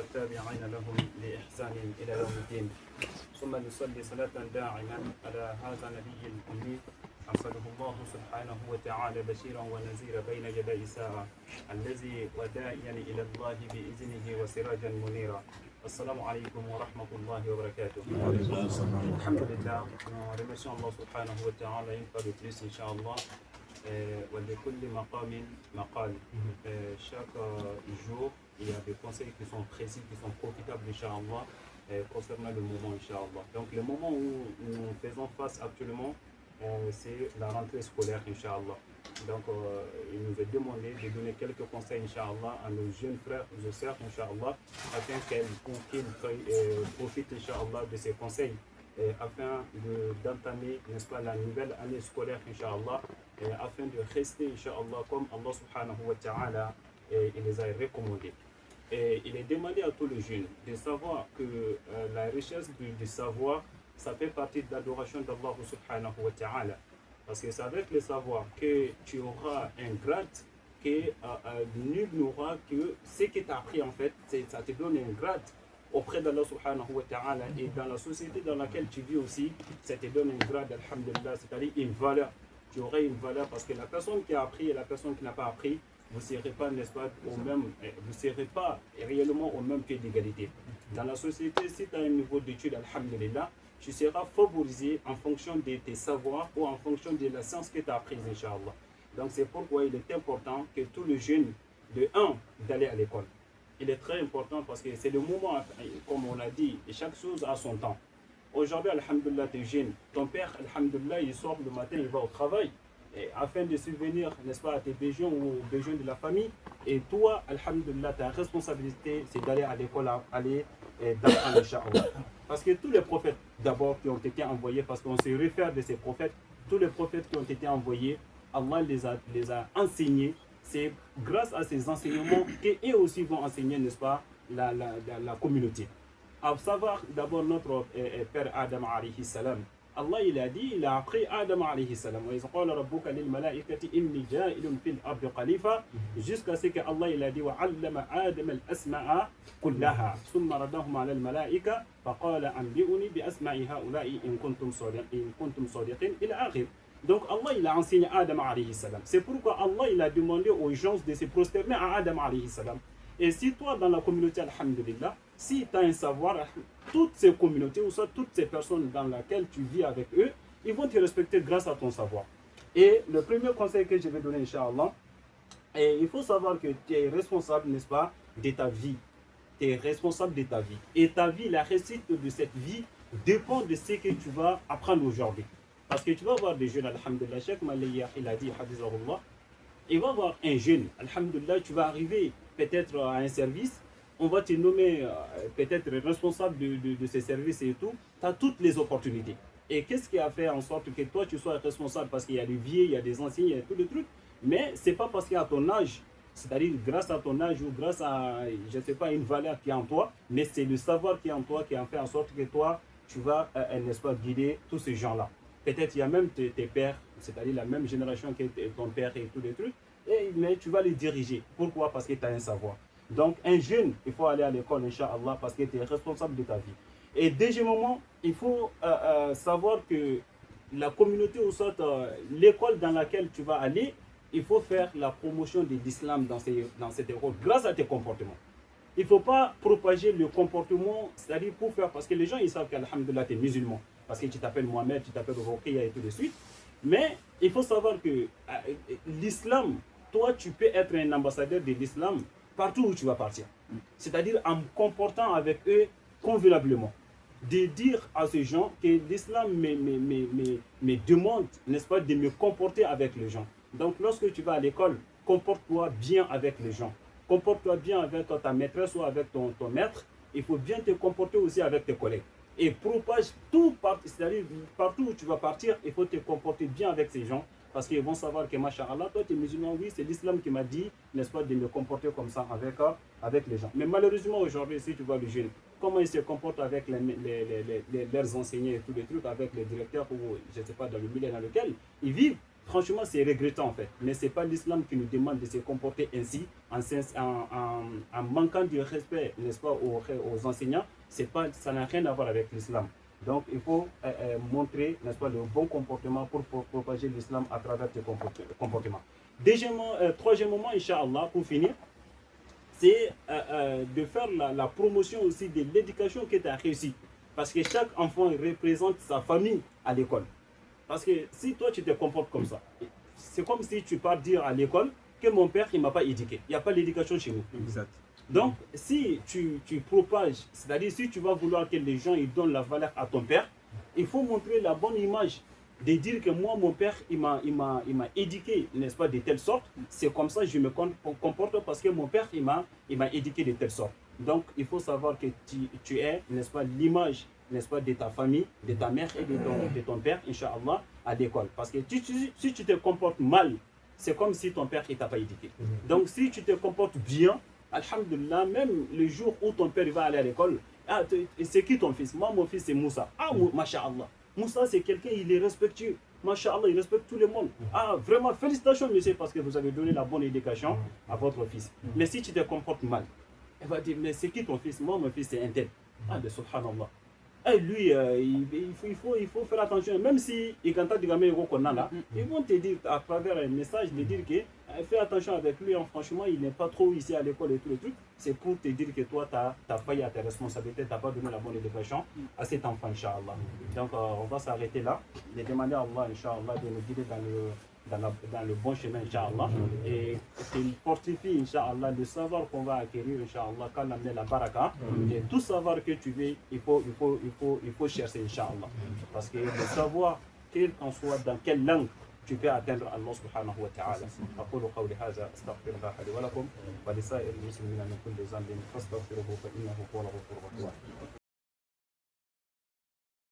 والتابعين لهم بإحسان إلى يوم الدين. ثم نصلي صلاة داعما على هذا النبي الأمي أرسله الله سبحانه وتعالى بشيرا ونذيرا بين يدي الساعة الذي وداعيا إلى الله بإذنه وسراجا منيرا. السلام عليكم ورحمة الله وبركاته. الحمد لله. Nous remercions Allah subhanahu wa ta'ala une fois de plus, Inch'Allah. وَلِكُلِّ مَقَامٍ مَقَالٍ. Chaque jour, il y a des conseils qui sont précis, qui sont profitables, Inch'Allah, concernant le moment, Inch'Allah. Donc, le moment où nous faisons face actuellement, c'est la rentrée scolaire, Inch'Allah. Donc, il nous est demandé de donner quelques conseils, Inch'Allah, à nos jeunes frères et sœurs, Inch'Allah, afin qu'ils profitent, Inch'Allah, de ces conseils, afin d'entamer, n'est-ce pas, la nouvelle année scolaire, Inch'Allah, afin de rester, Inch'Allah, comme Allah subhanahu wa ta'ala il les a recommandés. Et il est demandé à tous les jeunes de savoir que la richesse du savoir, ça fait partie de l'adoration d'Allah subhanahu wa ta'ala. Parce que c'est avec le savoir que tu auras un grade que nul n'aura, que ce que tu as appris en fait, ça te donne un grade auprès d'Allah subhanahu wa ta'ala, et dans la société dans laquelle tu vis aussi, ça te donne un grade, alhamdulillah, c'est-à-dire une valeur. Tu aurais une valeur parce que la personne qui a appris et la personne qui n'a pas appris, vous ne serez pas, n'est-ce pas, vous serez pas réellement au même pied d'égalité. Dans la société, si tu as un niveau d'études, alhamdulillah, tu seras favorisé en fonction de tes savoirs ou en fonction de la science que tu as apprise, Inch'Allah. Donc c'est pourquoi il est important que tous les jeunes, de d'aller à l'école. Il est très important parce que c'est le moment, comme on l'a dit, et chaque chose a son temps. Aujourd'hui, alhamdulillah, tu es jeune. Ton père, alhamdulillah, il sort le matin, il va au travail, et afin de subvenir, n'est-ce pas, à tes besoins ou aux besoins de la famille. Et toi, alhamdulillah, ta responsabilité, c'est d'aller à l'école, aller d'apprendre, Inch'Allah. Parce que tous les prophètes, d'abord, qui ont été envoyés, parce qu'on se réfère de ces prophètes, tous les prophètes qui ont été envoyés, Allah les a enseignés. C'est grâce à ces enseignements qu'eux aussi vont enseigner, n'est-ce pas, la communauté. À savoir d'abord notre père Adam alayhi salam. Allah il a dit, il a appris Adam alayhi salam. Jusqu'à ce que Allah il a dit وَعَلَّمَ آدَمَ الْأَسْمَاءَ كُلَّهَا ثُمَّ رَدَّهُمْ عَلَى الْمَلَائِكَةِ فَقَالَ أَنْبِئُونِي بِأَسْمَاءِ هَؤُلَاءِ إِن كُنتُمْ صَادِقِينَ إلى آخر. Donc Allah il a enseigné à Adam alayhi salam. C'est pourquoi Allah il a demandé aux gens de se prosterner à Adam alayhi salam. Et si toi dans la communauté, alhamdulillah, si tu as un savoir, toutes ces communautés ou soit toutes ces personnes dans lesquelles tu vis avec eux, ils vont te respecter grâce à ton savoir. Et le premier conseil que je vais donner, Inch'Allah, il faut savoir que tu es responsable, n'est-ce pas, de ta vie. Tu es responsable de ta vie. Et ta vie, la réussite de cette vie dépend de ce que tu vas apprendre aujourd'hui. Parce que tu vas voir des jeunes, alhamdulillah, Cheikh Malaya, il a dit, hadithahullah, il va voir un jeune, alhamdulillah, tu vas arriver peut-être à un service, on va te nommer peut-être responsable de ces services et tout, tu as toutes les opportunités. Et qu'est-ce qui a fait en sorte que toi tu sois responsable? Parce qu'il y a des vieux, il y a des anciens, il y a tous les trucs, mais ce n'est pas parce qu'à ton âge, c'est-à-dire grâce à ton âge ou grâce à, je ne sais pas, une valeur qui est en toi, mais c'est le savoir qui est en toi qui a fait en sorte que toi, tu vas, n'est-ce pas, guider tous ces gens-là. Peut-être il y a même tes pères, c'est-à-dire la même génération que ton père et tous les trucs, mais tu vas les diriger. Pourquoi? Parce que tu as un savoir. Donc un jeune, il faut aller à l'école, Inch'Allah, parce que tu es responsable de ta vie. Et deuxièmement, il faut savoir que la communauté ou soit l'école dans laquelle tu vas aller, il faut faire la promotion de l'islam dans cette école grâce à tes comportements. Il ne faut pas propager le comportement, c'est-à-dire pour faire, parce que les gens ils savent qu'alhamdulillah tu es musulman, parce que tu t'appelles Mohamed, tu t'appelles Rokia et tout de suite. Mais il faut savoir que l'islam, toi tu peux être un ambassadeur de l'islam partout où tu vas partir. C'est-à-dire en me comportant avec eux convenablement. De dire à ces gens que l'islam me demande, n'est-ce pas, de me comporter avec les gens. Donc lorsque tu vas à l'école, comporte-toi bien avec les gens. Comporte-toi bien avec ta maîtresse ou avec ton maître. Il faut bien te comporter aussi avec tes collègues. Et propage tout, c'est-à-dire partout où tu vas partir, il faut te comporter bien avec ces gens. Parce qu'ils vont savoir que, masha'Allah, toi tu es musulman, oui, c'est l'islam qui m'a dit, n'est-ce pas, de me comporter comme ça avec les gens. Mais malheureusement aujourd'hui, si tu vois les jeunes, comment ils se comportent avec leurs enseignants et tous les trucs, avec les directeurs ou, je ne sais pas, dans le milieu dans lequel ils vivent, franchement, c'est regrettant en fait. Mais ce n'est pas l'islam qui nous demande de se comporter ainsi, en manquant de respect, n'est-ce pas, aux enseignants. Ça n'a rien à voir avec l'islam. Donc, il faut montrer, n'est-ce pas, le bon comportement pour propager l'islam à travers tes comportements. Troisièmement, Inch'Allah, pour finir, c'est de faire la promotion aussi de l'éducation que tu as réussi. Parce que chaque enfant représente sa famille à l'école. Parce que si toi tu te comportes comme ça, c'est comme si tu pars dire à l'école que mon père il ne m'a pas éduqué. Il n'y a pas d'éducation chez nous. Exact. Donc si tu propages, c'est-à-dire si tu vas vouloir que les gens ils donnent la valeur à ton père, il faut montrer la bonne image. De dire que moi, mon père, il m'a éduqué, n'est-ce pas, de telle sorte. C'est comme ça que je me comporte parce que mon père, il m'a éduqué de telle sorte. Donc, il faut savoir que tu es, n'est-ce pas, l'image, n'est-ce pas, de ta famille, de ta mère et de ton père, Inch'Allah, à l'école. Parce que si tu te comportes mal, c'est comme si ton père ne t'a pas éduqué. Donc, si tu te comportes bien, alhamdulillah, même le jour où ton père va aller à l'école, c'est qui ton fils? Moi, mon fils, c'est Moussa. Ah, masha'Allah. Moussa, c'est quelqu'un, il est respectueux. Masha'Allah, il respecte tout le monde. Ah, vraiment, félicitations, monsieur, parce que vous avez donné la bonne éducation à votre fils. Mais si tu te comportes mal, elle va dire, mais c'est qui ton fils? Moi, mon fils, c'est un tel. Ah, de subhanallah. Et lui, il faut faire attention. Même si ils vont te dire à travers un message, de dire que fais attention avec lui, hein, franchement, il n'est pas trop ici à l'école et tout le truc. C'est pour te dire que toi, tu as failli à tes responsabilités, tu n'as pas donné la bonne éducation à cet enfant, Inch'Allah. Donc, on va s'arrêter là. Et demander à Allah, Inch'Allah, de nous guider dans le bon chemin, Inch'Allah. Et qu'il fortifie, Inch'Allah, le savoir qu'on va acquérir, Inch'Allah, quand on amène la baraka. Et tout savoir que tu veux, il faut chercher, Inch'Allah. Parce que le savoir, quel qu'en soit, dans quelle langue, tu peux atteindre Allah subhanahu wa ta'ala. أقول قولي هذا أستغفر الله لي ولكم ولسائر المسلمين من كل ذنب فاستغفروه فإنه هو الغفور الرحيم.